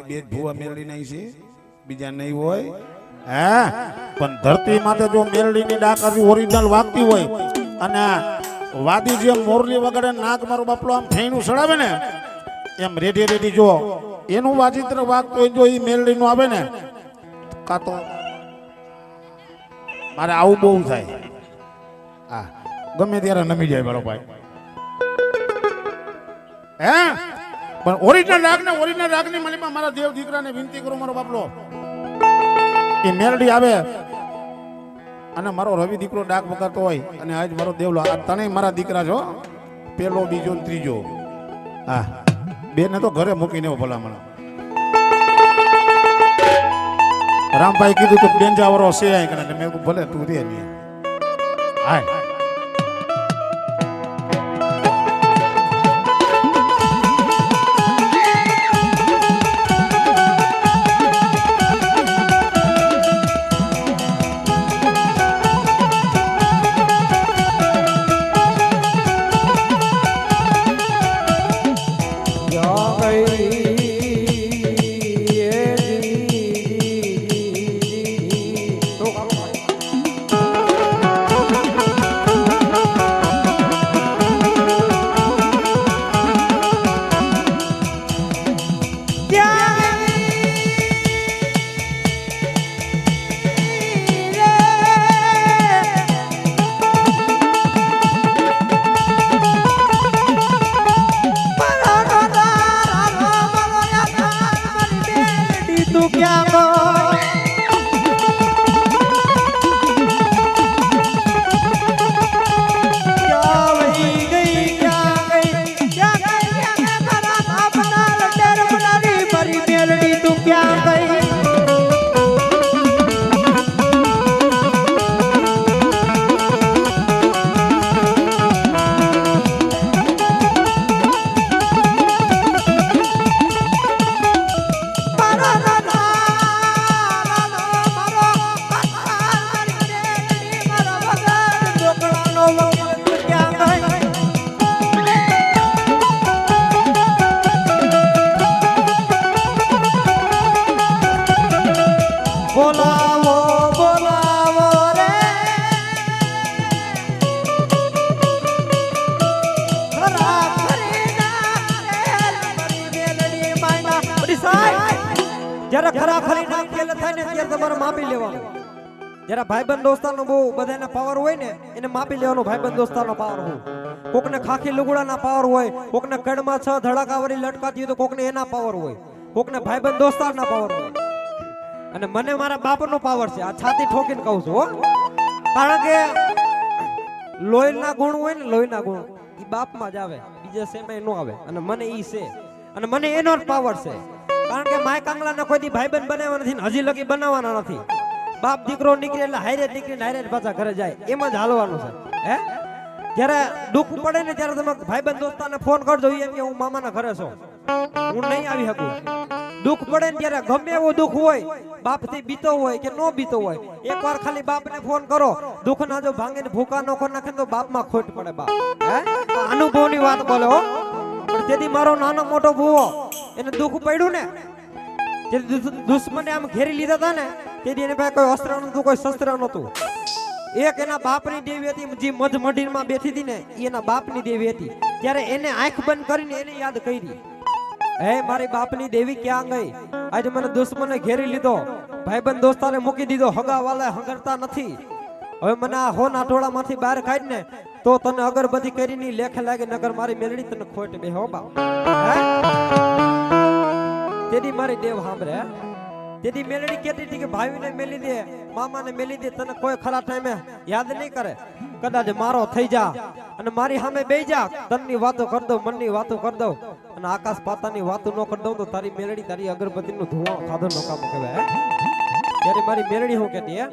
બે જ ભૂવા મેળડી નહીં છે, બીજા નહીં હોય. હે પણ ધરતી માથે જો મેળડીની ડાક ઓરિજિનલ વાગતી હોય અને વાદી જેમ મોરલી વગાડે નાક મારો બાપલો આમ થઈને સડાવે ને એમ રેડી રેડી જો એનું વાજિત્ર વાગતું હોય જો એ મેળડીનું આવે ને કાતો મારે આવું બહુ થાય. હા ગમે ત્યારે નમી જાય મારો ભાઈ. હે પણ ઓરિજિનલ રાગની માલિકમાં મારા દેવ દીકરાને વિનંતી કરું મારો બાપલો એ મેલડી આવે અને મારો રવિ દીકરો ડાક વગાડતો હોય અને આજ મારો દેવલો આ તને મારા દીકરા છો, પેલો બીજો ને ત્રીજો. હા બેને તો ઘરે મૂકીને ભલામણ. રામભાઈ કીધું તો બેંજાવરો છે મેં ભલે તું રે નહીં. હાય જરા ખરા ખરી નામ કેલે થાય ને ત્યારે તમારે માપી લેવાનું. જરા ભાઈબંધ દોસ્તારનો બહુ બધાના પાવર હોય ને એને માપી લેવાનો. ભાઈબંધ દોસ્તારનો પાવર હોય, કોકને ખાખી લુગડાના પાવર હોય, કોકને કડમાં 6 ધડાકાવાળી લટકાતી હોય તો કોકને એના પાવર હોય, કોકને ભાઈબંધ દોસ્તારના પાવર હોય. અને મને મારા બાપનો પાવર છે. આ છાતી ઠોકીને કહું છું હો. કારણ કે લોહીના ગુણ હોય ને, લોહીના ગુણ ઈ બાપમાં જ આવે, બીજા સેમાં નો આવે. અને મને ઈ છે અને મને એનો જ પાવર છે. કારણ કે માય કાંગલાને કોઈ દી ભાઈબંધ બનાવવા નથી, હજી લગી બનાવવાના નથી. બાપ દીકરો નીકળે એટલે હારે નીકળીને હારે પાછા ઘરે જાય, એમ જ હાલવાનું છે. હે જ્યારે દુઃખ પડે ને ત્યારે તમે ભાઈબંધ દોસ્તારને ફોન કરજો, એમ કે હું મામાના ઘરે છું, હું નહીં આવી શકું. દુઃખ પડે ને ત્યારે ગમે એવું દુઃખ હોય, બાપથી બીતો હોય કે નો બીતો હોય, એકવાર ખાલી બાપને ફોન કરો. દુઃખ ના જો ભાંગીને ભૂકા નો કરી નાખે તો બાપમાં ખોટ પડે. બાપ હે અનુભવની વાત બોલે હો. પણ તેથી મારો નાનો મોટો ભૂવો એને દુઃખ પડ્યું ને, દુશ્મને આમ ઘેરી લીધા હતા ને, તેથી એને પાસે કોઈ અસ્ત્ર નતું, કોઈ શસ્ત્ર નતું. એક એના બાપની દેવી હતી, જે મધ મઢીમાં બેઠી હતી ને, એના બાપની દેવી હતી. ત્યારે એને આંખ બંધ કરીને એને યાદ કરી, હે મારી બાપની દેવી ક્યાં ગઈ? આજે મને દુશ્મને ઘેરી લીધો, ભાઈબંધ દોસ્તારે મૂકી દીધો, હગા વાલા હંગરતા નથી. હવે મને આ હોના ટોળામાંથી બહાર કાઢ ને તો તને અગરબત્તી કરીને લેખે લાગે, નગર મારી મેલડી તને ખોટ બે હો બાપ. તેથી મારી દેવ સાંભળે. તેથી મેલડી કહેતી હતી કે ભાઈને મેલી દે, મામાને મેલી દે, તને કોઈ ખરા ટાઈમે યાદ નહીં કરે. કદાચ મારો થઈ જા અને મારી સામે બેહી જા, તનની વાતો કરી દઉં, મનની વાતો કરી દઉં અને આકાશ પાતાની વાતો ન કરી દઉં તો તારી મેલડી તારી અગરબત્તીનું ધુઆ ખાધો નો કામ કહેવાય. ત્યારે મારી મેલડી હું કહેતી હે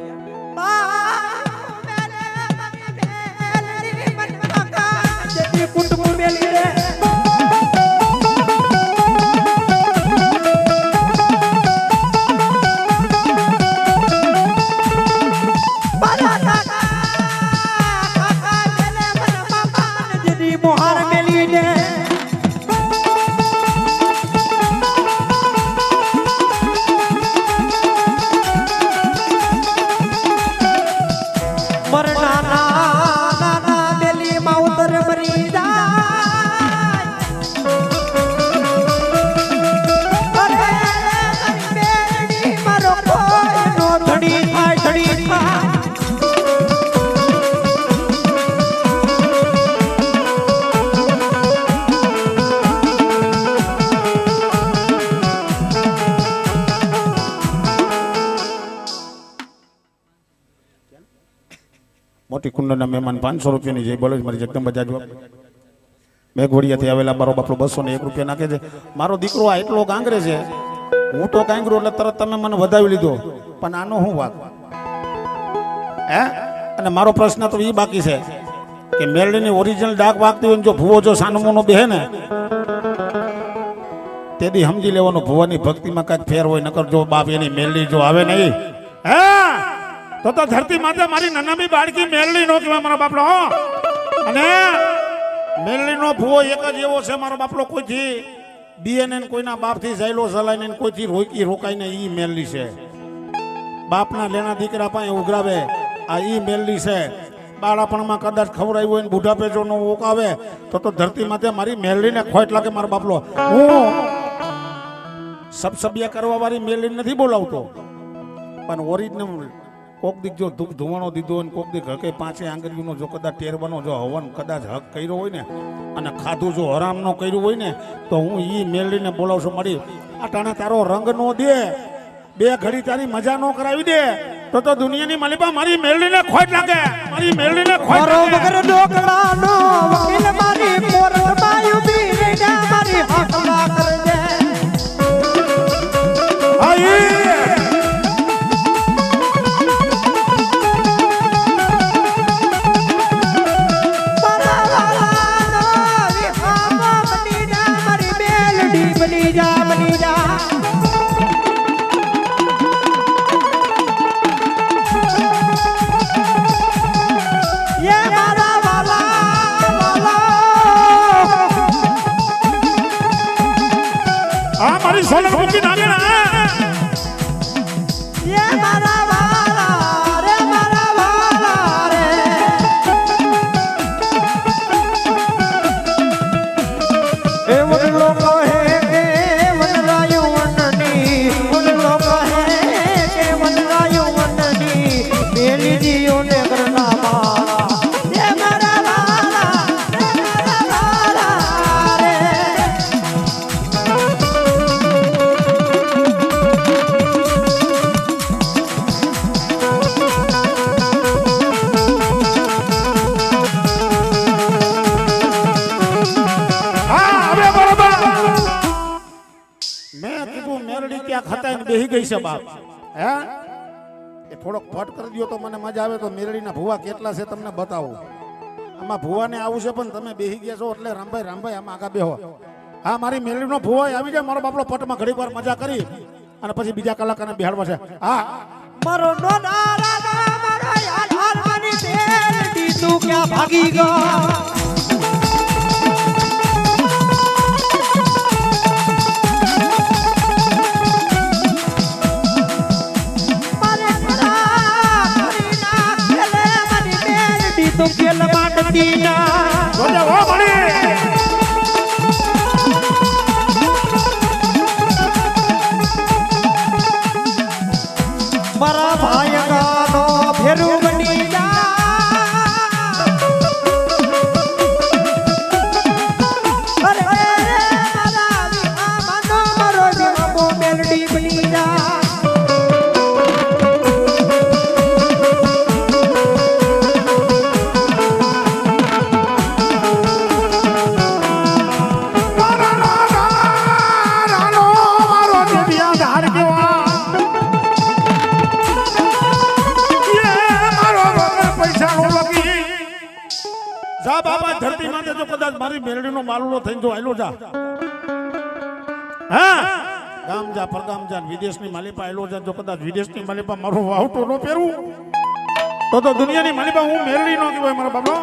કુટુંબ મેલી રે મોહાર મેલી ને મોટી કુંડના મહેમાન 500 રૂપિયાની જઈ બોલે છે મારી જગદંબા જાજવા મેઘવડિયાથી આવેલા મારો બાપલો 201 રૂપિયા નાખે છે. મારો દીકરો આ એટલો ગાંગરે છે, હું તો ગાંગરો એટલે તરત તમે મને વધાવી લીધો, પણ આનો શું વાત હે? અને મારો પ્રશ્ન તો એ બાકી છે કે મેલડીની ઓરિજિનલ ડાક વાગતી હોય ને જો ભૂવો જો સાનમોનો બેહે ને તેથી સમજી લેવાનો ભુવાની ભક્તિમાં કાંઈક ફેર હોય, નકર જો બાપ એની મેલડી જો આવે નહીં હે તો ધરતી માતા મારી નાનામી બાળકી મેલડી નો કહેવાય મારો બાપલો. અને મેલડી નો ભુવો એક જ એવો છે મારો બાપલો, કોઈથી બીએને કોઈના બાપથી ઝાયલો ઝલાઈને કોઈથી રોકી રોકાઈને ઈ મેલડી છે. બાપના લેના દીકરા પાસે ઉઘરાવે આ ઈ મેલડી છે. બાળપણમાં કદાચ ખવડાવ્યું હોય ને બુઢાપે જો નો ઓકાવે તો ધરતી માથે મારી મેલડીને ખોટ લાગે મારો બાપલો. હું સબસબિયા કરવા વાળી મેલડી નથી બોલાવતો, પણ ઓરિજિનલ કોક દીક જો ધુવાણો દીધો હોય, કોક દીક હકે 5 આંગળીનો જો કદાચ ટેરવાનો જો હવન કદાચ હક કર્યો હોય ને અને ખાધું જો હરામનો કર્યું હોય ને તો હું ઈ મેલડીને બોલાવશું. મારી અટાણે તારો રંગ નો દે, 2 ઘડી તારી મજા નો કરાવી દે તો દુનિયાની માલિપા મારી મેલડીને ખોટ લાગે, મારી મેલડીને ખોટ લાગે. વગર ઢોકળાનો વકીલ મારી કોર્ટમાં ઊભી રહીને મારી હકલા કરજે. બની જા બની જા મારી સોલર મૂકી નાખે ને ये मारा वाला रे मारा वाला रे ए मन लोग है के मन रायु वननी मन लोग है के मन रायु वननी मेरी जियो ने करना मारा ये मारा वाला रे બેહી ગઈ છે બાપ હે એ થોડોક ફટ કરી દો તો મને મજા આવે. તો મેરડીના ભુવા કેટલા છે તમને બતાવું. આમાં ભુવાને આવું છે પણ તમે બેહી ગયા છો એટલે રામભાઈ આમાં આગા બેહો. હા મારી મેરડીનો ભુવો આવી જાય મારો બાપલો પટમાં ઘડીક વાર મજા કરી અને પછી બીજા કલાકારને બિહાડવા છે. હા મારો નોનારા મારો યાર હારવાની મેરડી તું ક્યાં ભાગી ગયો. तुम खेल मांडती ना बोले वो बड़ी मरा भाई गानो फेरू बनी जा अरे मरा मनो मरो जो मेलडी बनी जा ધરતી માથે જો કદાચ મારી મેલડીનો માલુડો થઈને જો આયલો જા હા ગામ જા પરગામ જા વિદેશની માલિપા આયલો જા જો કદાચ વિદેશની માલિપા મારો વાવટો નો પહેરું તો દુનિયાની માલિપા હું મેલડી નો કહેવાય મારા બાપલો.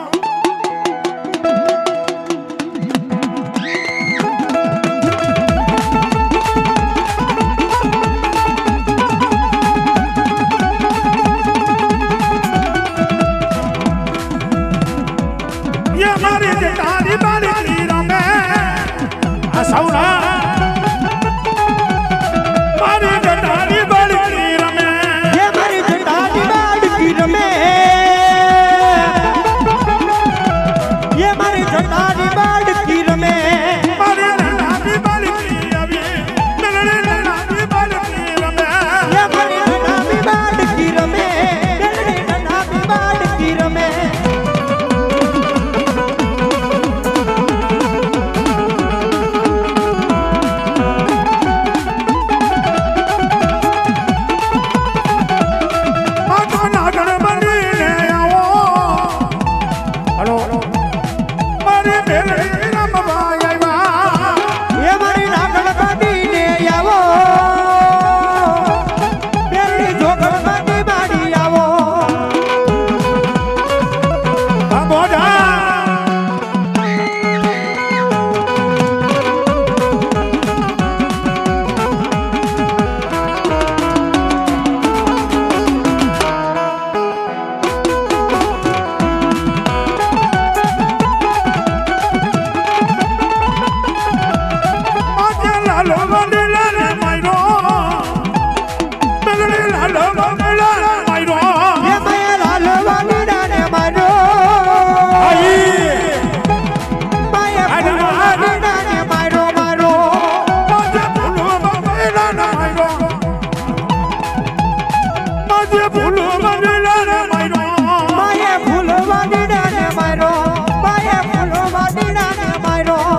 આજે ભૂલો વાડીડાને માર્યો માએ ફૂલ વાડીડાને માર્યો માએ ફૂલ વાડીડાને માર્યો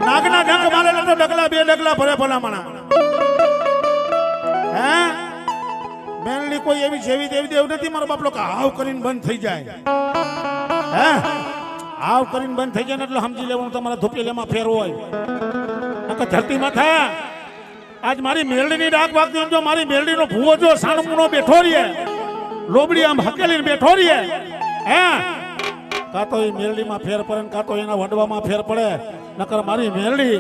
નાગના ડંક મારે તો ડગલા બે ડગલા ભરે ભલામણા હે મેલની કોઈ એવી જેવી દેવી દેવ નથી મારો બાપલો કે હાવ કરીને બંધ થઈ જાય હે હાવ કરીને બંધ થઈ જાય ને એટલે સમજી લેવાનું તમારા ધોપેલામાં ફેર હોય નકર ધરતીમાં થાય આજ મારી મેલડીની ડાક વાગતી જો મારી મેલડીનો ભૂવો જો સાણમુનો બેઠો રહીએ લોબડી આમ હકેલીને બેઠો રહીએ હે કાં તો એ મેલડીમાં ફેર પડે ને કાં તો એના વડવામાં ફેર પડે નકર મારી મેલડી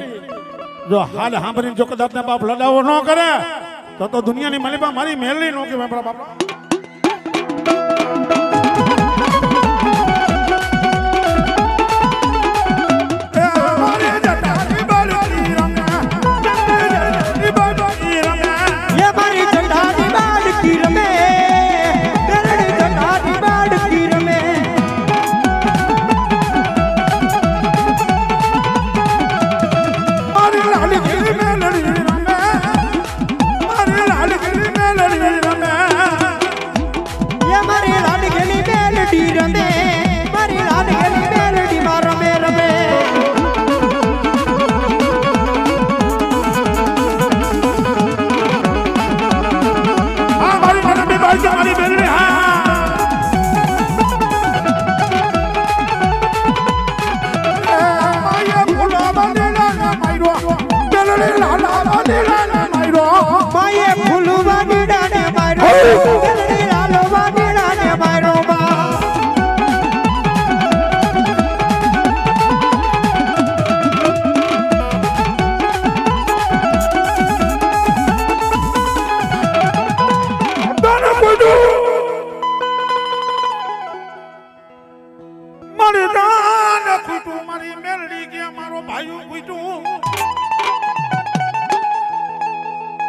જો હાલ સાંભળીને જો કદાચ બાપ લડાવો ન કરે તો દુનિયાની માલિકા મારી મેલડી નો કે બાપા બાપા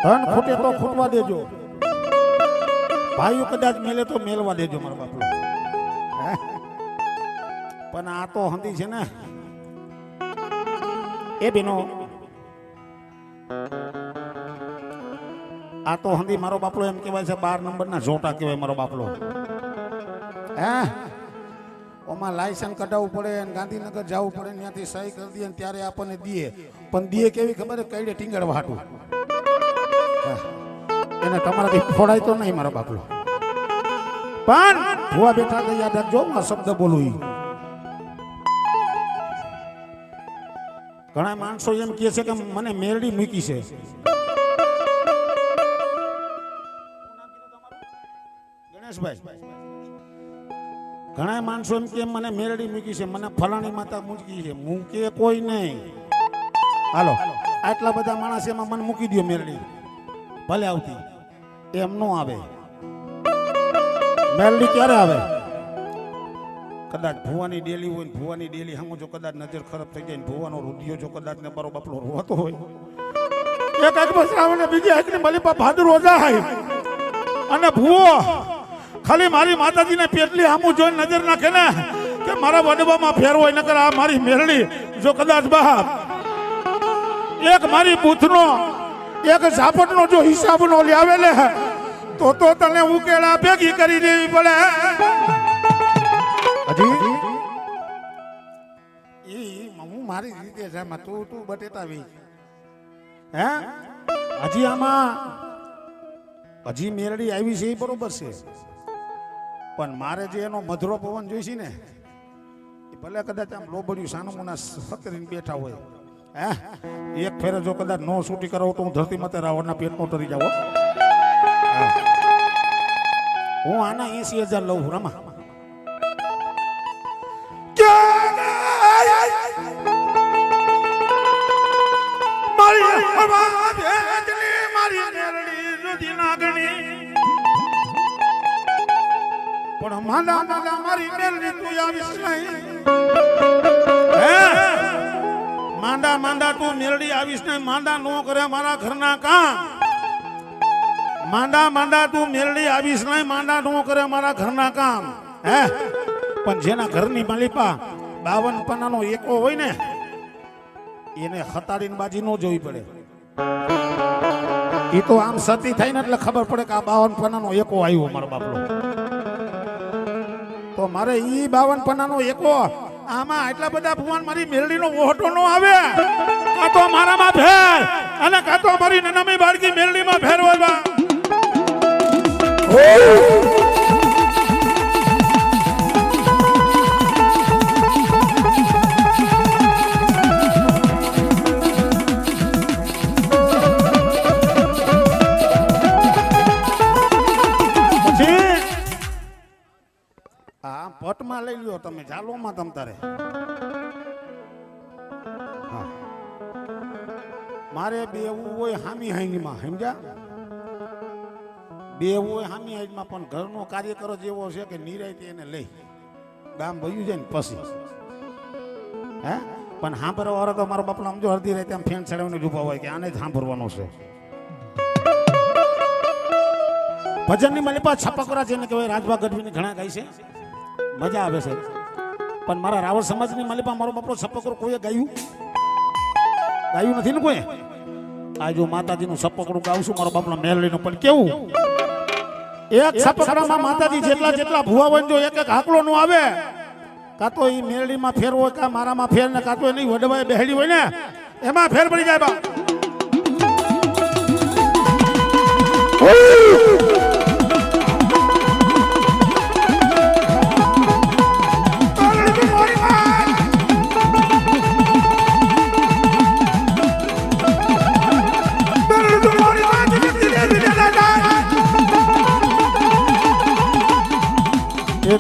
ધન ખૂટે તો ખૂટવા દેજો ભાઈઓ કદાચ મેલે તો મેલવા દેજો મારા બાપલો પણ આ તો હંધી છે ને એ બેનો આ તો હંધી મારો બાપલો એમ કહેવાય છે 12 નંબરના ઝોટા કહેવાય મારો બાપલો હે ઓમાં લાયસન્સ કઢાવવું પડે અને ગાંધીનગર જવું પડે ત્યાંથી સહી કરી દે ત્યારે આપણને દે પણ દે કેવી ખબર કઈડે ટીંગડવા હાટું એને તમારાથી ફોડાય તો નહીં મારો બાપલો પણ ભુવા બેઠા તો યાદ રાખજો આ શબ્દ બોલું ઘણા માણસો એમ કહે છે કે મને મેરડી મૂકી છે ગણેશભાઈ ઘણા માણસો એમ કે મને મેરડી મૂકી છે મને ફલાણી માતા મૂકી છે મૂકે કોઈ નહીં હાલો આટલા બધા માણસ એમાં મને મૂકી દો મેરડી ભલે આવતી એમ નો આવે મેરડી ક્યારે આવે કદાચ ભુવાની ડેલી હોય ને ભુવાની ડેલી સામું જો કદાચ નજર ખરાબ થઈ જાય ને ભુવાનો રૂધિયો જો કદાચ ને મારો બાપલો રોતો હોય એક આંખ બસરાવે ને બીજી આંખની મલીપા ભાદરો જાય અને ભુવો ખાલી મારી માતાજીને પેટલી સામું જોઈને નજર નાખે ને કે મારા વડવામાં ફેર હોય નકર આ મારી મેરડી જો કદાચ બાપ એક મારી બૂથનો એક ઝાપટનો જો હિસાબનો લાવે લે તો તને ઉકેલા ભેગી કરી દેવી પડે હજી ઈ હું મારી રીતે છે તું બટેટા વી હે હજી આમાં હજી મેરડી આવી છે એ બરોબર છે પણ મારે જે એનો મધુરો પવન જોઈશે ને એ ભલે કદાચ આમ લોબડ્યું સાનુમુના સતરીને બેઠા હોય હે એક ફેરે જો કદાચ નો છૂટી કરાવો તો હું ધરતી માતે રાવણના પેટનો તરી જાવ હું આના 80,000 લઉં રમા પણ માલા માલા મારી મેલડી તું આવીશ નહીં માંદા માંદા તું મેલડી આવીશ ને માંદા નો કરે મારા ઘરના કામ માંદા માંદા તું મેલડી આવીશ ને માંદા નો કરે મારા ઘરના કામ હે પણ જેના ઘરની માલિપા 52 પન્નાનો એકો હોય ને એને ખતાડીને બાજી નો જોવી પડે એ તો આમ સતી થાય ને એટલે ખબર પડે કે આ 52 પન્નાનો એકો આવ્યો મારો બાપલો તો મારે ઈ 52 પન્નાનો એકો આમાં એટલા બધા ભગવાન મારી મેલડીનો ઓહટો નો આવે કાં તો મારામાં ફેર અને કાં તો મારી નનામી બાળકી મેલડીમાં ફેર હોય પટમાં લઈ લ્યો તમે ચાલોમાં તમ તારે મારે બેવું હોય હામી હાઈમાં સમજ્યા બેવું હોય હામી હાઈમાં પણ ઘરનો કાર્યકર જેવો છે કે નિરાયતી એને લઈ ગામ ભયું જાય ને પછી હે પણ સાંભળવા વાળો તો મારો બાપનો સમજો અડધી રાતે આમ ફેન ચડાવીને જ ઉભા હોય કે આને જ સાંભળવાનો છે ભજનની માલિપા છાપાકોરા જેને કહેવાય રાજભા ગઢવીને ઘણા ગાય છે મજા આવે છે પણ મારા રાવળ સમાજની માલિપા મારો બાપરો છપ્પકડું કોઈએ ગાયું નથી ને કોઈ આ જો માતાજીનું છપ્પકડું ગાઉં છું મારો બાપનો મેલડીનો પણ કેવું એક છપ્પકડામાં માતાજી જેટલા ભુવા હોય જો એક હાકલો નો આવે કાં તો એ મેલડીમાં ફેર હોય કાં મારામાં ફેર ને કાં તો એની વડવાએ બેહડી હોય ને એમાં ફેર પડી જાય બા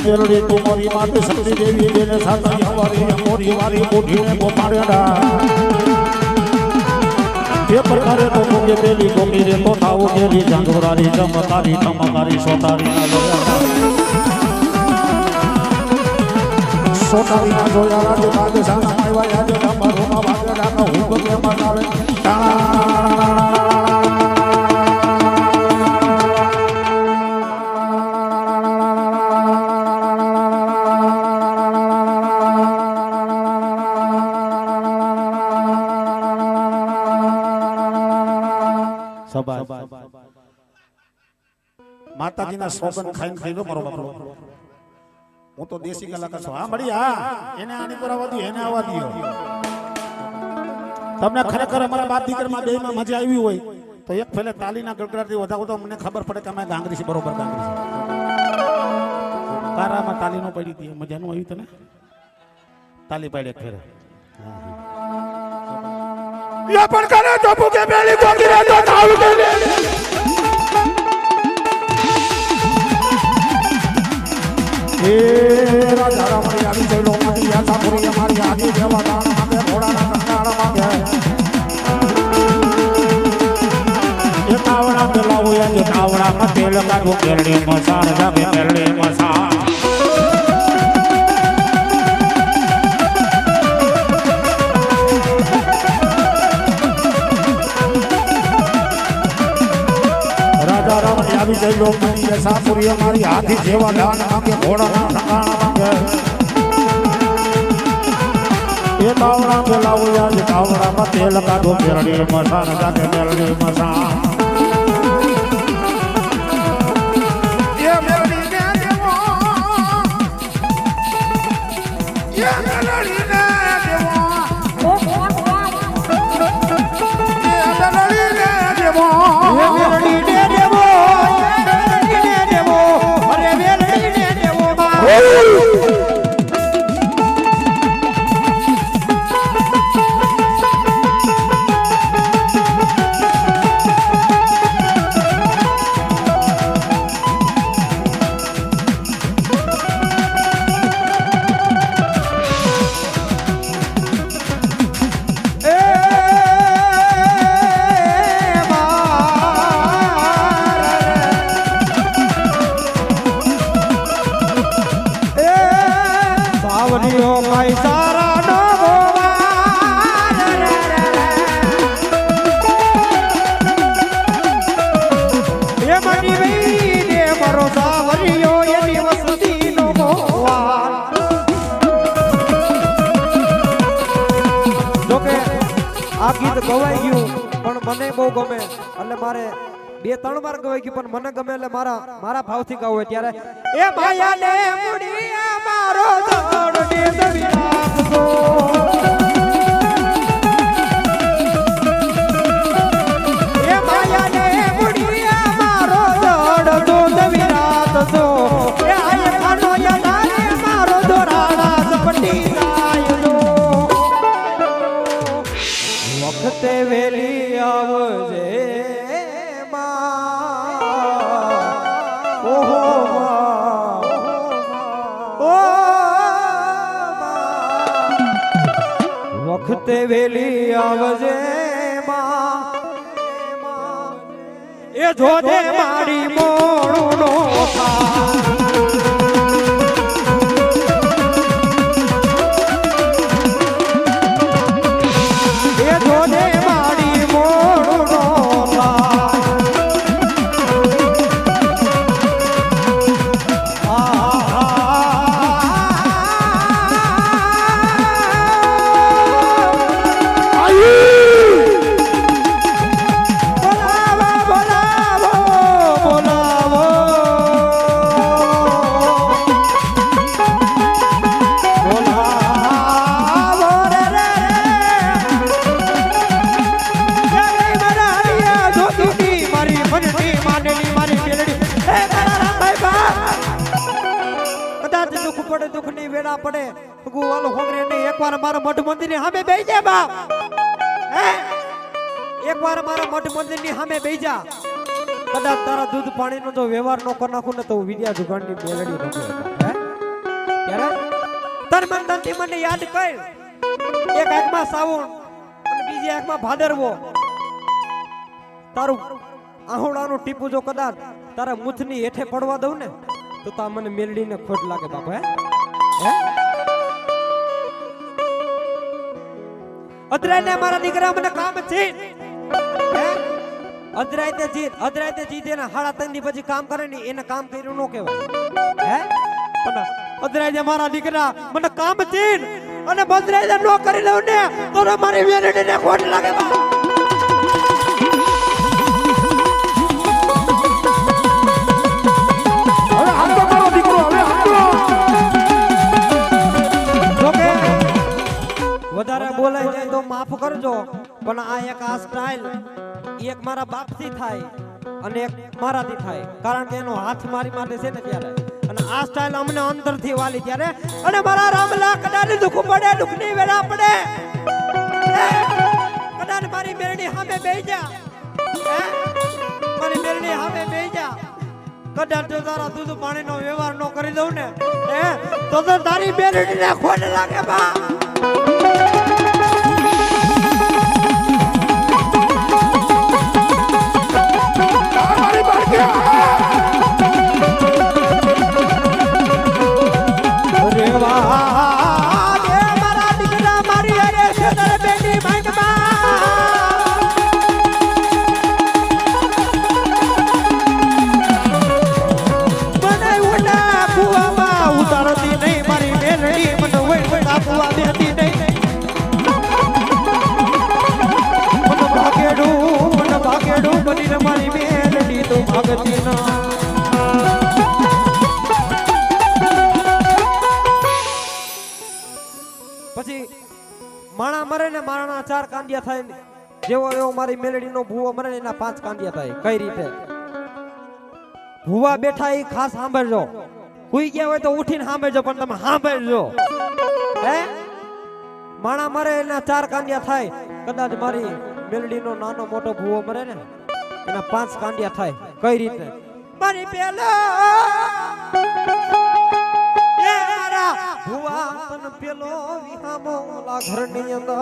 મેલડી કુમારી માતે શક્તિ દેવી જેને સાતા હવારી મોરી વારી કોઠીને ગોપાડ્યા એ પ્રકારે તો મુકે પેલી ગોપી રે તો થાવું કેલી જાંગોરારી ચમકારી ચમકારી સોતારી ના જોયા સોતારી ના જોયા રાજે બાગે સાના આવ્યા આજે તમારોમાં વાગે રાખો હું કે મતાવે માતાજીના સોગન ખાઈને ખાઈ લો મારો બાપરો હું તો દેશી કલાકાર છું હા મળી હા એને આની પર આવવા દો એને આવવા દો તમને ખરેખર અમારા બાપ દીકરામાં બેમાં મજા આવી હોય તો એક ફેલે તાલીના ગડગડાટથી વધાવો તો મને ખબર પડે કે અમે ગાંગરી છે બરોબર ગાંગરી છે કારામાં તાલી નો પડી હતી મજાનું આવ્યું તને તાલી પાડી એક ફેરે યા પણ કરે તો ભૂકે બેલી ગોગી રે તો થાવ કે એ રાજા રામણી આવી જઈ લો મારી યાતા પૂરી અમારી આગે જેવા દાણ માંગે ઘોડાના કંટાળા માંગે એ તાવડા પેલા હોય જે તાવડામાં તેલ કાઢું કેરડી મસાણ જાગે કેરડી મસાણ આવી જઈ લો મારી યશાપુરી અમારી હાથી જેવા દાન માંગે ઘોડાના ઠકાણા માંગે એ તાવડા પેલા હોય જે તાવડામાં તેલ કાઢો કેરડી મસાણ જાગે કેરડી મસાણ ગવાઈ ગયું પણ મને બહુ ગમે એટલે મારે 2-3 વાર ગવાઈ ગયું પણ મને ગમે એટલે મારા ભાવથી ગાવું હોય ત્યારે એ માયા ને મુડી મારો દોડ દે દવિરાતો એ માયા ને મુડી મારો દોડ દો દવિરાતો એ આય ખાનો યાદાને મારો દોરાડા સપટી ગાયલો વખતે વેલી આવજે વખતે વેલી આવજે એ જોજે મારી મોણું નો એ જોજે મારી મોણું નો દુઃખની વેળા પડે ભગવાન હોંગરે ને એકવાર મારા મઠ મંદિરની સામે બેહી જા બાપ હે એકવાર મારા મઠ મંદિરની સામે બેહી જા કદાચ તારા દૂધ પાણીનો જો વ્યવહાર ન કરી નાખું ને તો વિદ્યા જુગાડની મેલડી ન હે ત્યારે તન મન ધનથી મને યાદ કર એક આંખમાં સાવણ અને બીજી આંખમાં ભાદરવો તારું આહુડાનું ટીપું જો કદાચ તારા મુથની હેઠે પડવા દઉં ને તો તા મને મેલડીને ખોટ લાગે બાપ હે અદરાયને મારા દીકરા મને કામ છે હે અદરાયતે જીત એના 3.5 ની પછી કામ કરે ને એને કામ કર્યું નો કહેવાય હે પણ અદરાયને મારા દીકરા મને કામ છે અને બદરાયને નો કરી લઉં ને તો મારી મેલડીને ખોટ લાગે બાપ વધારે બોલાય જાય તો માફ કરજો પણ આ એક આ સ્ટાઇલ એક મારા બાપથી થાય અને એક મારાથી થાય કારણ કે એનો હાથ મારી માટે છે ને ત્યારે અને આ સ્ટાઇલ અમને અંદરથી વાલી ત્યારે અને મારા રામલા કદાચ દુખ પડે દુખની વેળા પડે કદાચ મારી મેરડી સામે બેહી જા મારી મેરડી સામે બેહી જા કદાચ જો તારા દૂધ પાણીનો વ્યવહાર ન કરી દઉં ને તો તારી મેરડીને ખોટ લાગે બા પછી માણા મરે ને માણા 4 કાંડિયા થાય ને જેવો એવો મારી મેલડીનો ભૂવો મરે ને એના 5 કાંડિયા થાય કઈ રીતે ભૂવા બેઠા એ ખાસ સાંભળજો હુઈ ગયા હોય તો ઉઠીને સાંભળજો પણ તમે સાંભળજો હે માણા મરે એના 4 કાંડિયા થાય કદાચ મારી મેલડીનો નાનો મોટો ભૂવો મરે ને એના 5 કાંડિયા થાય કઈ રીતે મારી પેલો ભુવા તન પેલો વિહામો ઓલા ઘરની અંદર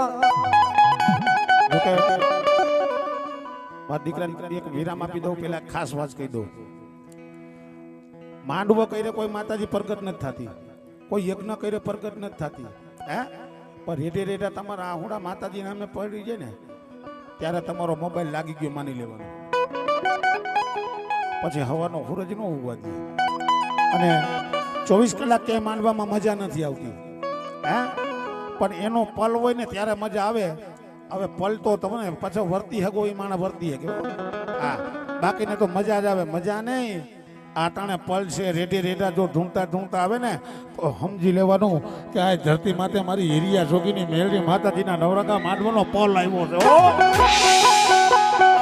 મારા દીકરાને એક વિરામ આપી દઉં પેલા ખાસ વાત કહી દઉં માંડવો કરે કોઈ માતાજી પ્રગટ નથી થતી કોઈ યજ્ઞ કરે પ્રગટ નથી થતી હે પણ રેડે રેડા તમારા આહુડા માતાજી નામે પડી જાય ને ત્યારે તમારો મોબાઈલ લાગી ગયો માની લેવાનો પછી હવાનો સૂરજ ન ઉગવા દે અને 24 કલાક ક્યાંય માંડવામાં મજા નથી આવતી હે પણ એનો પલ હોય ને ત્યારે મજા આવે હવે પલતો તમને પાછો વર્તી હગો એ માણસ વર્તી હગે હા બાકીને તો મજા જ આવે મજા નહીં આ ટાણે પલ છે રેડે રેડા જો ઢૂંઢતા ઢૂંઢતા આવે ને તો સમજી લેવાનું કે આ ધરતી માતે મારી હિરિયા જોગીની મેળવી માતાજીના નવરંગા માંડવાનો પલ આવ્યો છે ઓ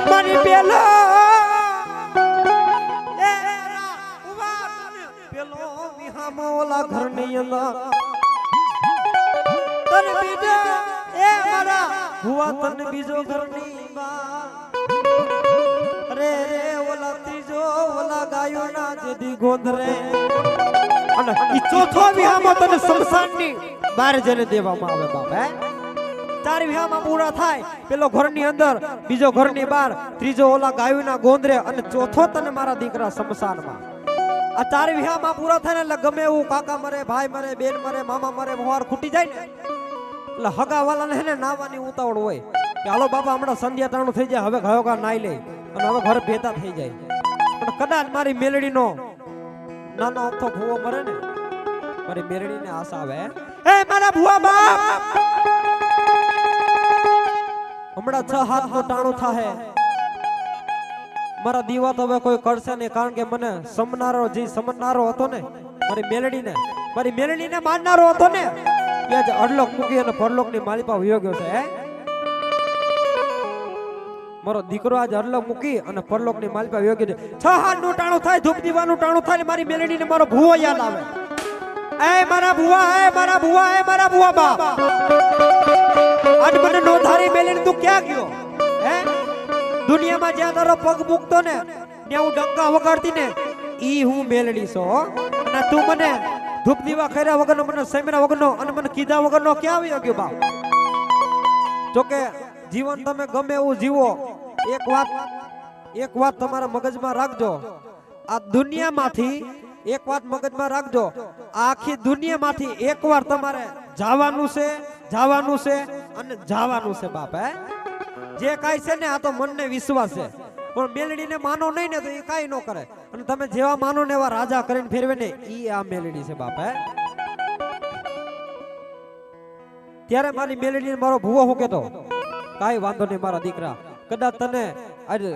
મારી પેલા પેલો વિહામો ઓલા ઘરની અંદર તન બીજા એ મારા હુવા તન બીજો ઘરની બા રે રે ઓલા ત્રીજો ઓલા ગાયોના જેદી ગોંધરે અને ઈ ચોથો વિહામો તને શમશાનની બહાર જઈને દેવામાં આવે બાપ હે ચાર વિહામાં પૂરા થાય પેલો ઘરની અંદર બીજો ઘરની બહાર ત્રીજો ઓલા ગાયોના ગોંદરે અને ચોથો તને મારા દીકરા શમશાનમાં આ ચાર વિહામાં પૂરા થાય ને એટલે ગમે એવું કાકા મરે ભાઈ મરે બેન મરે મામા મરે મોહાર ખૂટી જાય ને એટલે હગા વાળાને હે ને નાવાની ઉતાવળ હોય કે હાલો બાપા હમણાં સંધ્યા તાણું થઈ જાય હવે ઘયોગા નાઈ લે અને હવે ઘરે ભેતા થઈ જાય પણ કદાચ મારી મેલડીનો નાનો અમથો ભૂવો મરે ને મારી મેલડીને આશા આવે એ મારા ભૂવા બાપ હમણાં 6 હાથનું ટાણું થાહે મારા દીવા તો હવે કોઈ કરશે નહીં કારણ કે મને સમનારો હતો ને મારી મેલડીને મારનારો હતો ને એ જ અડલોક મૂકી અને પરલોકની માલિપા વયો ગયો છે હે મારો દીકરો આજ અડલોક મૂકી અને પરલોકની માલિપા વયો ગયો છે 6 હાથનું ટાણું થાય ધૂપ દીવાનું ટાણું થાય મારી મેલડીને મારો ભૂવો યાદ આવે એ મારા ભૂવા બાપ આજ મને નો ધારી મેલીને તું ક્યાં ગયો હે દુનિયામાં જ્યાં તારો પગ મૂકતો ને ત્યાં હું ડંકા વગાડતી ને ઈ હું મેલડી છો અને તું મને ધૂપ દીવા કર્યા વગરનો મને સેમરા વગરનો અને મને કીધા વગરનો ક્યાં આવી ગયો બાપ જોકે જીવન તમે ગમે એવું જીવો એક વાત તમારા મગજમાં રાખજો આ દુનિયામાંથી એક વાત મગજમાં રાખજો આખી દુનિયામાંથી એકવાર તમારે જવાનું છે અને જવાનું છે બાપ હે જે કાઈ છે ને આ તો મનને વિશ્વાસ છે પણ મેલડીને માનો નહીં ને તો એ કાઈ ન કરે અને તમે જેવા માનો ને એવા રાજા કરીને ફેરવે ને ઈ આ મેલડી છે બાપ હે ત્યારે મારી મેલડીને મારો ભૂવો હું કેતો કાઈ વાંધો નહીં મારા દીકરા કદાચ તને આજે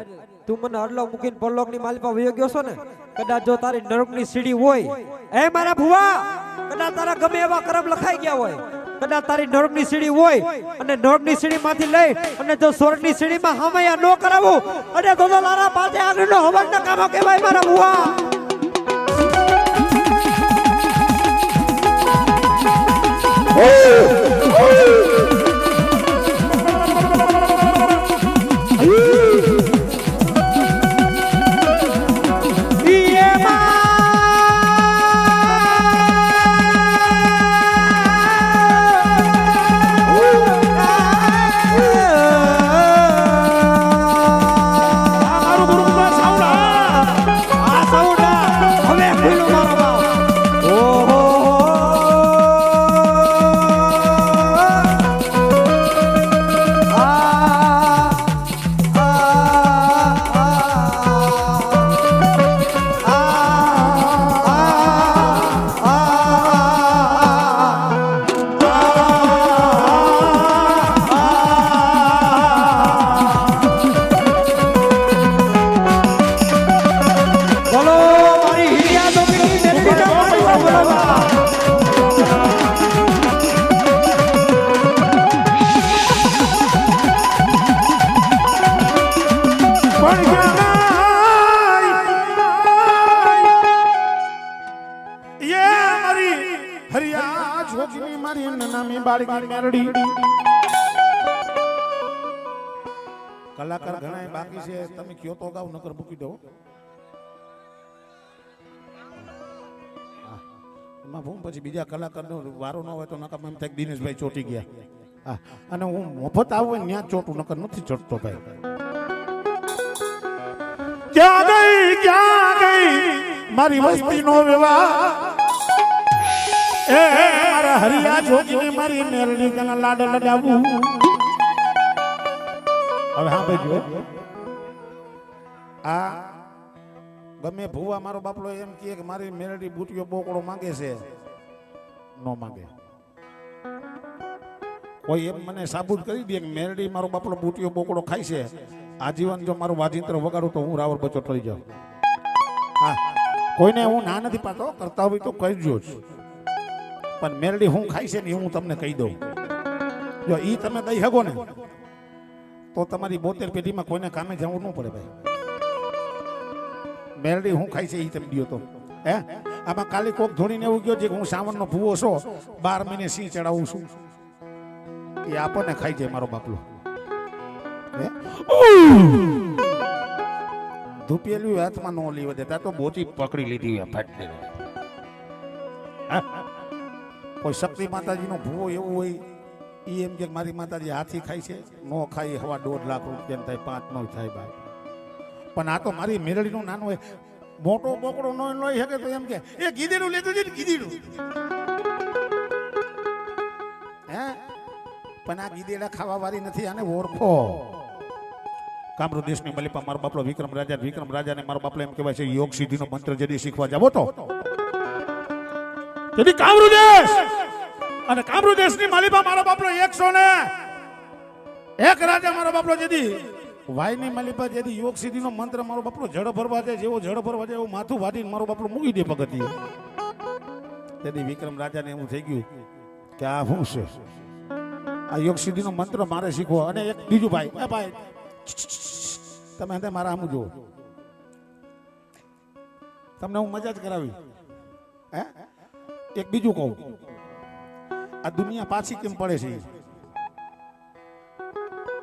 તું મને અડલો મૂકીને પરલોકની માલિપા વયો ગયો છો ને કદાચ જો તારી નરકની સીડી હોય એ મારા ભૂવા કદાચ તારા ગમે એવા કર્મ લખાઈ ગયા હોય કદાચ તારી નરકની સીડી હોય અને નરકની સીડી માંથી લઈ અને જો સ્વર્ગની સીડીમાં હમયા ન કરાવું અને તો લારા પાસે આગળનો હવનના કામો કહેવાય મારા ભૂવા કલાકાર ઘણા બાકી છે તમે કયો તો ગાવ નકર મૂકી દો એમાં ભૂમ પછી બીજા કલાકારનો વારો ન હોય તો નકર એમ થાય દિનેશભાઈ ચોટી ગયા અને હું મફત આવું ને ત્યાં ચોટું નકર નથી ચોટતો ભાઈ ક્યાં ગઈ મારી વસ્તીનો વિવાહ એ મારા હરિયા જોગીને મારી મેલડી કના લાડ લડાવું હવે હા ભાઈ જો આ ગમે ભૂવા મારો બાપલો એમ કહે કે મારી મેલડી બુટીઓ બોકડો માંગે છે નો માંગે કોઈ એમ મને સાબુત કરી દે કે મેરડી મારો બાપલો બુટીઓ બોકડો ખાય છે, આજીવન જો મારું વાજિંત્ર વગાડું તો હું રાવળ બચો થઈ જાઉં. હા, કોઈને હું ના નથી પાડતો, કરતા હોય તો કરજો જ, પણ મેરડી હું ખાય છે ને એ હું તમને કહી દઉં. જો ઈ તમે દઈ શકો ને તો તમારી 72 પેઢીમાં કોઈને કામે જવું ન પડે ભાઈ. મેરડી હું ખાય છે ઈ તમે દો તો. હે, આમાં કાલી કોક ધોણીને એવું ગયો છે કે હું સાવનનો ભૂવો છો, 12 મહિને સિંહ ચડાવું છું, એ આપણને ખાઈ જાય મારો બાપલો. હે, ધૂપેલું હાથમાં ન લેવા દેતા તો બોચી પકડી લીધી ફાટી. કોઈ શક્તિ માતાજીનો ભૂવો એવો હોય ઈ એમ કે મારી માતાજી હાથી ખાય છે, નો ખાઈ હવા 1.5 લાખ રૂપિયા થાય, 5 નો થાય ભાઈ. પણ આ તો મારી મેરડીનું નાનું હોય, મોટો બોકડો નો લઈ શકે તો એમ કે એ ગીધેડું લેતું છે ને ગીધેડું. હે, પણ આ ગીદેડા ખાવા વાળી નથી, આને ઓળખો. કામરૂ દેશની મલિપા મારો બાપલો વિક્રમ રાજાને મારો બાપલો એમ કહેવાય છે યોગ સિદ્ધિનો મંત્ર જડી શીખવા જાવો તો તેથી કામરૂ દેશ અને કામરૂ દેશની મલિપા મારો બાપલો 101 રાજા મારો બાપલો જેદી વાયની મલિપા જેદી યોગ સિદ્ધિનો મંત્ર મારો બાપલો જળ ભરવા જાય, જેવો જળ ભરવા જાય એવું માથું વાટીને મારો બાપલો મૂકી દે પગથિયે. તેથી વિક્રમ રાજાને એવું થઈ ગયું કે આ શું છે, આ યોગ સિદ્ધિનો મંત્ર મારે શીખવો. અને એક બીજું ભાઈ, એ ભાઈ તમે હે મારા આમ જુઓ, તમને હું મજા જ કરાવી. હે, એક બીજું કહું, આ દુનિયા પાછી કેમ પડે છે?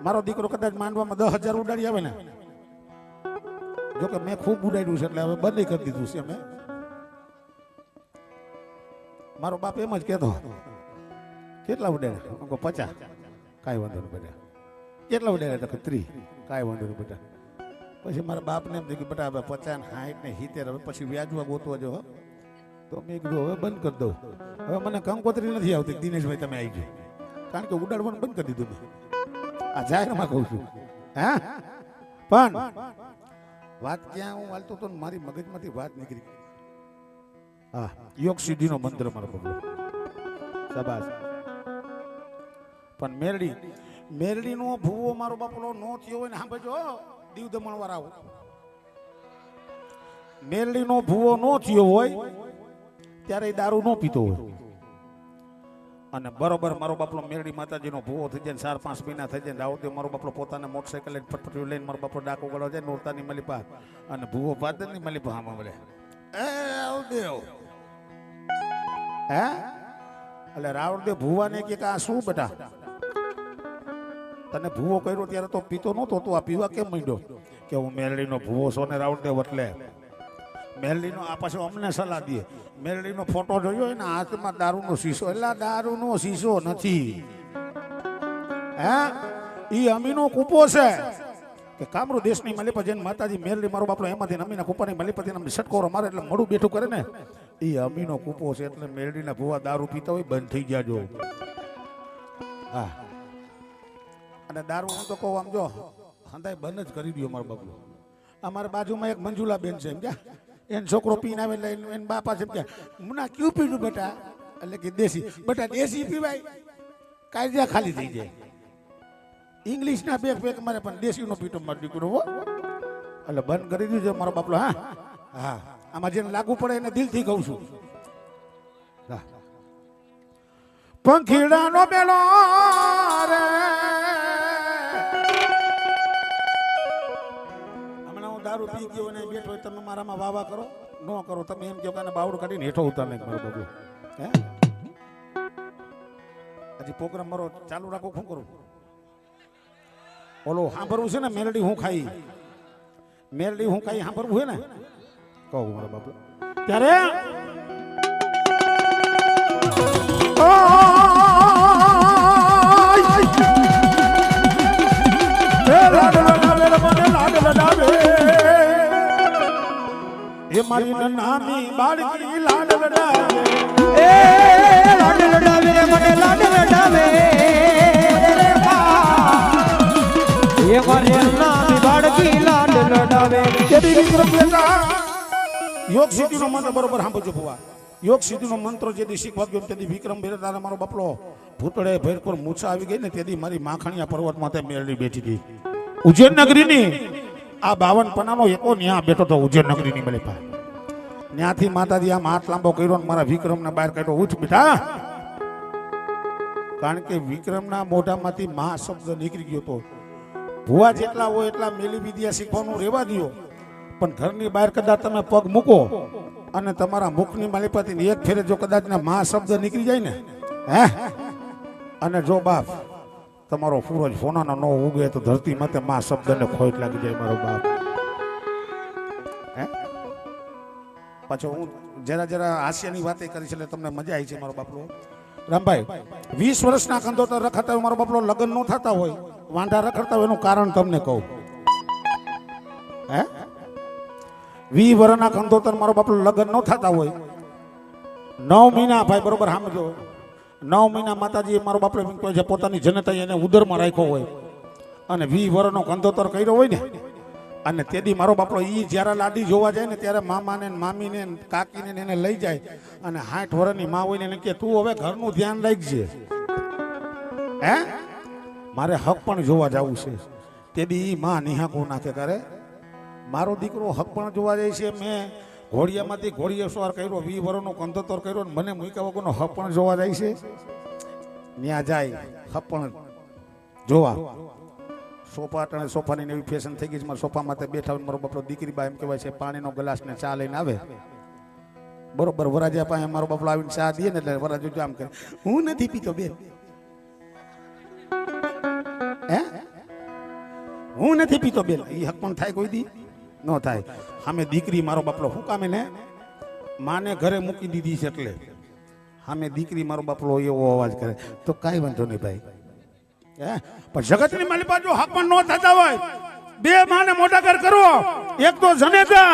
મારો દીકરો કદાચ માંડવામાં 10,000 ઉડાડી આવે ને, જોકે મેં ખૂબ ઉડાડ્યું છે એટલે હવે બંધ કરી દીધું છે મેં. મારો બાપ એમ જ કહેતો, કેટલા ઉડાડ્યા? 50. કાંઈ વાંધો નહીં બેટા. કેટલા ઉડાડ્યા? તો 30. કાંઈ વાંધો નહીં બેટા. પછી મારા બાપને એમ થયું કે બેટા હવે 50 ને 60 ને 70 હવે પછી વ્યાજવા ગોતવા જો. તો મેં કીધું હવે બંધ કરી દઉં. હવે મને કંકોત્રી નથી આવતી, દિનેશભાઈ તમે આવી ગયો, કારણ કે ઉડાડવાનું બંધ કરી દીધું મેં. આ જાહેરમાં કહું છું. હા, પણ વાત ક્યાં હું હાલતો તો મારી મગજમાંથી વાત નીકળી. હા, યોગ સિદ્ધિનો મંત્ર મારો બગડો. શાબાશ. પણ મેરડીનો ભૂવો મારો બાપલો નો થયો હોય ને, હા બજો દીવ દમણ વાળા, મેરડીનો ભૂવો નો થયો હોય ત્યારે એ દારૂ નો પીતો હોય. અને બરોબર મારો બાપલો મેરડી માતાજીનો ભૂવો થઈ જાય, 4-5 મહિના થઈ જાય, રાવદેવ મારો બાપલો પોતાને મોટરસાઇકલ લઈને ફટફટી લઈને મારો બાપલો ડાકો ગળવા જાય નોરતાની મલિપા, અને ભૂવો પાદરની મલિપા આમાં બોલે, એ રાવદેવ. હે, એટલે રાવદેવ ભૂવાને કે આ શું બેટા, તને ભૂવો કર્યો ત્યારે તો પીતો નહોતો, તું આ પીવા કેમ માંડ્યો? કે હું મેરડીનો ભૂવો છો ને રાવદેવ. એટલે મેરડીનો આ પાછો અમને સલાહ દે, મેરડીનો ફોટો જોયો હોય ને હાથમાં દારૂનો શીશો, એટલે દારૂનો શીશો નથી. હે, ઈ અમીનો કૂપો છે કે કામરૂ દેશની મલિપા જેને માતાજી મેરડી મારો બાપલો એમાંથી અમીના કૂપાની મલિપાથી અમને સટકોરો મારે એટલે મોડું બેઠું કરે ને, ઈ અમીનો કૂપો છે. એટલે મેરડીના ભૂવા દારૂ પીતા હોય બંધ થઈ જાજો. હા, અને દારૂ હું તો કહું આમ જો હંધાય બંધ જ કરી દો મારો બાપલો. અમારા બાજુમાં એક મંજુલા બેન છે, એમ ક્યાં એને છોકરો પીને આવે એટલે એને બાપા છે એમ કે મુના ક્યું પીધું બેટા? એટલે કે દેશી. બેટા દેશી પીવાય, કાયદા ખાલી થઈ જાય. ઇંગ્લિશના બે પેક મારે પણ દેશીનો પીટો મારો દીકરો હો. એટલે બંધ કરી દીધું મારો બાપલો. હા હા, આમાં જેને લાગુ પડે એને દિલથી કહું છું. પંખીડાનો બેલો રે, દારૂ પી ગયો ને બેઠો હોય, તમે મારામાં વાવા કરો ન કરો, તમે એમ કહો કે બાવડું કાઢીને હેઠો ઉતાર નાખ મારો બાબુ. હે, હજી પ્રોગ્રામ મારો ચાલુ રાખો. શું કરું? ઓલો સાંભળવું છે ને, મેરડી હું ખાઈ સાંભળવું છે ને, કહું મારો બાબુ. ત્યારે એ મારી નાની બાળકી લાડ લડાવે, એ લાડ લડાવે મને લાડ લડાવે, એ મારી નાની બાળકી લાડ લડાવે. યોગ સિદ્ધિનો મંત્ર બરોબર સાંભળજો ભુવા. યોગ સિદ્ધિનો મંત્ર જેથી શીખવા ગયો તેથી વિક્રમ ભેર તારા મારો બાપલો ભૂતળે ભેર પર મૂછા આવી ગઈ ને તેથી મારી માખણિયા પર્વતમાં તે મેળવી બેઠી હતી ઉજ્જૈન નગરીની આ 52 પનાનો એકો ન્યા બેઠો તો ઉજ્જૈન નગરીની મળી પા ત્યાંથી માતાજી આમ હાથ લાંબો કર્યો ને મારા વિક્રમને બહાર કાઢ્યો ઉઠ બેટા કારણ કે વિક્રમના મોઢામાંથી મહા શબ્દ નીકળી ગયો તો ભુવા જેટલા હોય એટલા મેલી વિદ્યા શીખવાનું રહેવા દો પણ ઘરની બહાર કદાચ તમે પગ મૂકો અને તમારા મુખની માલિપાથી એક ફેરે જો કદાચ ને મહા શબ્દ નીકળી જાય ને હે અને જો બાપ તમારો સૂરજ સોનાનો ન ઉગે તો ધરતી માથે મહા શબ્દને ખોટ લાગી જાય મારો બાપ હે પાછો હું જરા હાસ્યની વાતે કરી છે એટલે તમને મજા આવી છે મારો બાપલો રામભાઈ 20 વર્ષના કંદોતર રખડતા હોય મારો બાપલો લગ્ન ન થતા હોય વાંઢા રખડતા હોય એનું કારણ તમને કહું હે 20 વર્ષના કંદોતર મારો બાપલો લગ્ન ન થતા હોય 9 મહિના ભાઈ બરોબર સમજો 9 મહિના માતાજી મારો બાપલો એમ કહે છે પોતાની જનતા એને ઉદરમાં રાખ્યો હોય અને 20 વર્ષનો કંદોતર કર્યો હોય ને અને તેથી મારો બાપલો ઈ જ્યારે લાડી જોવા જાય ને ત્યારે મામાને મામીને કાકીને એને લઈ જાય અને 60 વર્ષની માં હોય ને એને કે તું હવે ઘરનું ધ્યાન રાખજે હે મારે હક પણ જોવા જવું છે તેથી ઈ માં નિહાકો નાખે કરે મારો દીકરો હક પણ જોવા જાય છે મેં ઘોડિયામાંથી ઘોડીએ સવાર કર્યો 20 વર્ષનો કંદોતર કર્યો ને મને મૂક્યા વગરનો હક પણ જોવા જાય છે ત્યાં જાય હક પણ જોવા સોફા અટાણે સોફાની એવી ફેશન થઈ ગઈ છે મારા સોફા માથે બેઠા હોય મારો બાપલો દીકરી બા એમ કહેવાય છે પાણીનો ગ્લાસ ને ચા લઈને આવે બરોબર વરાજા પાસે મારો બાપલો આવીને ચા દે ને એટલે વરાજો જો આમ કરે હું નથી પીતો બેન હે હું નથી પીતો બેન એ હક પણ થાય કોઈ દી ન થાય સામે દીકરી મારો બાપલો શું કામે ને માને ઘરે મૂકી દીધી છે એટલે સામે દીકરી મારો બાપલો એવો અવાજ કરે તો કાંઈ વાંધો નહીં ભાઈ પણ જગતની માલિપા જો હક પણ ન થતા હોય બે માને મોટા ઘર કરો એક તો જનેતા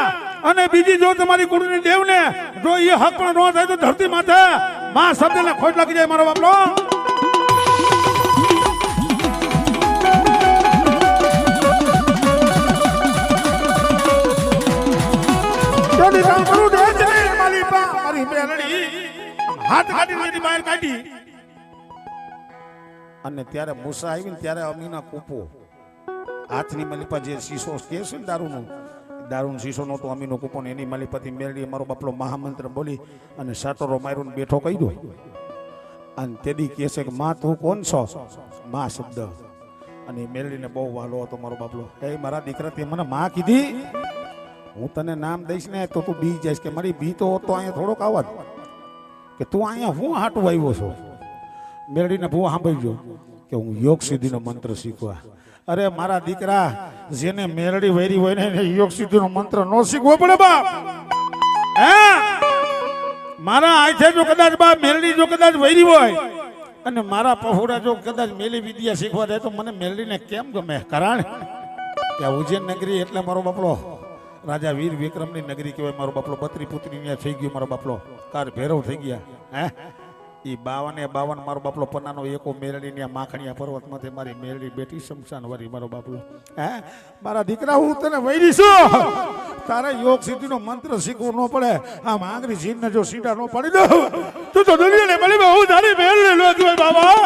અને બીજી જો તમારી કુળની દેવને જો એ હક પણ ન થાય તો ધરતી માથે માં શબ્દને ખોટ લાગી જાય મારો બાપલો હાથ કાઢી બહાર કાઢી અને ત્યારે મૂસા આવી ને ત્યારે અમીના કૂપો હાથની માલિપા જે શીશો કે છે ને દારૂનો શીશો નહોતો અમીનો કૂપો ને એની માલિપાથી મેળવી મારો બાપલો મહામંત્ર બોલી અને સાટરો માર્યો ને બેઠો કહી દો અને તેદી કહે છે કે માં તું કોણ છો માં શબ્દ અને મેળવીને બહુ વાલો હતો મારો બાપલો એ મારા દીકરા તે મને માં કીધી હું તને નામ દઈશ ને તો તું બી જઈશ કે મારી બી તો અહીંયા થોડોક આવાજ કે તું અહીંયા હું હાટું આવ્યો છો મેળવીને ભૂ સાંભળજો કે હું યોગ સિદ્ધિનો મંત્ર શીખવા અરે મારા દીકરા જેને મેળડી વૈરી હોય ને એને યોગ સિદ્ધિનો મંત્ર ન શીખવો પડે બાપ હે મારા આંખે જો કદાચ બાપ મેળડી જો કદાચ વૈરી હોય અને મારા પહોળા જો કદાચ મેલી વિદ્યા શીખવા જાય તો મને મેળડીને કેમ ગમે કારણ કે ઉજ્જૈન નગરી એટલે મારો બાપલો રાજા વીર વિક્રમની નગરી કહેવાય મારો બાપલો બત્રી પુત્રી ત્યાં થઈ ગયો મારો બાપલો કાર ભેરવ થઈ ગયા હે એ 52 મારો બાપલો પન્નાનો એકો મેરડી માખણિયા પર્વતમાંથી મારી મેરડી બેટી શમશાન વારી મારો બાપલો હે મારા દીકરા હું તને વૈરી છું તારે યોગ સિદ્ધિનો મંત્ર શીખવું ન પડે આમ આંગળી જીનને જો સીધા ન પાડી દો તું તો દુનિયાને મળી હું તારી મેરડી લો છું બાબા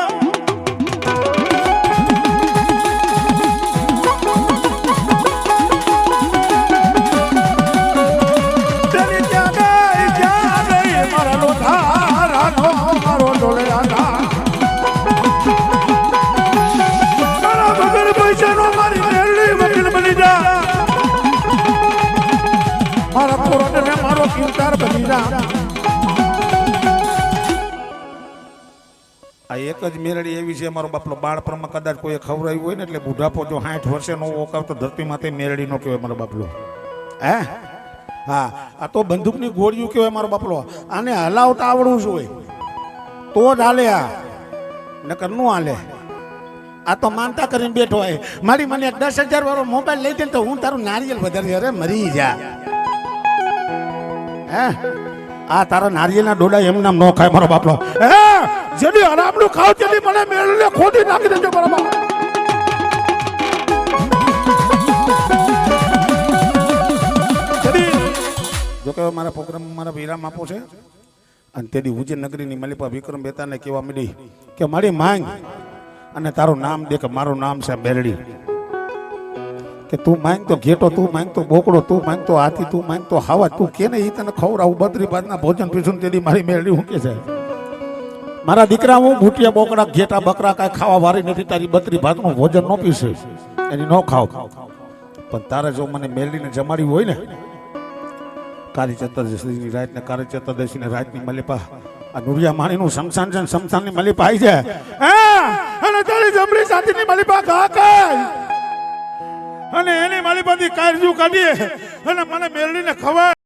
એક જ મેરડી એવી છે મારો બાપલો બાળપણમાં કદાચ કોઈ ખવડાવ્યું હોય ને એટલે બુઢાપો જો 60 વર્ષે નો ઓકાવતો ધરતી માથે મેરડી નો કહેવાય મારો બાપલો હે હા આ તો બંદૂકની ગોળીઓ કહેવાય મારો બાપલો આને હલાવતા આવડવું જોઈએ તો જ હાલે આ નકર નો હાલે આ તો માનતા કરીને બેઠો હોય મારી મને 10,000 વાળો મોબાઈલ લઈ દે તો હું તારું નારિયેલ વધારી અરે મરી જા હે આ તારા નારિયેલના ડોડા એમ નામ નો ખાય મારો બાપલો હે જેની હરામનું ખાવ તેની મને મેળને ખોદી નાખી દેજો મારો બાપ જો કે મારા પ્રોગ્રામ મારા વિરામ આપો છે અને તેદી ઉજ્જૈન નગરીની મલિપા વિક્રમ બેતાને કહેવા માંડી કે મારી માંગ અને તારું નામ દે કે મારું નામ છે મેલડી. કે તું માંગ તો ઘેટો, તું માંગ તો બોકડો, તું માંગ તો હાથી, તું માંગ તો હાવા, તું કે ને એ તને ખવડાવું બત્રી ભાતના ભોજન પીશું. તેદી મારી મેલડી હું કે છે મારા દીકરા હું ભૂટિયા બોકડા ઘેટા બકરા કાંઈ ખાવા વારી નથી, તારી બત્રી ભાતનું ભોજન ન પીશે એની ન ખાવ. પણ તારે જો મને મેલડીને જમાડી હોય ને કાળી ચતુર્દશીની રાત ને કાળી ચતુર્દશીની રાતની મલિપા આ નુરિયા માણીનું શમશાન છે, શમશાનની મલિપા આવી જાય અને તારી જમણી સાથેની મલિપા ઘા ખાય અને એની મલિપાથી કાળજુ કાઢીએ અને મને મેલડીને ખવાય.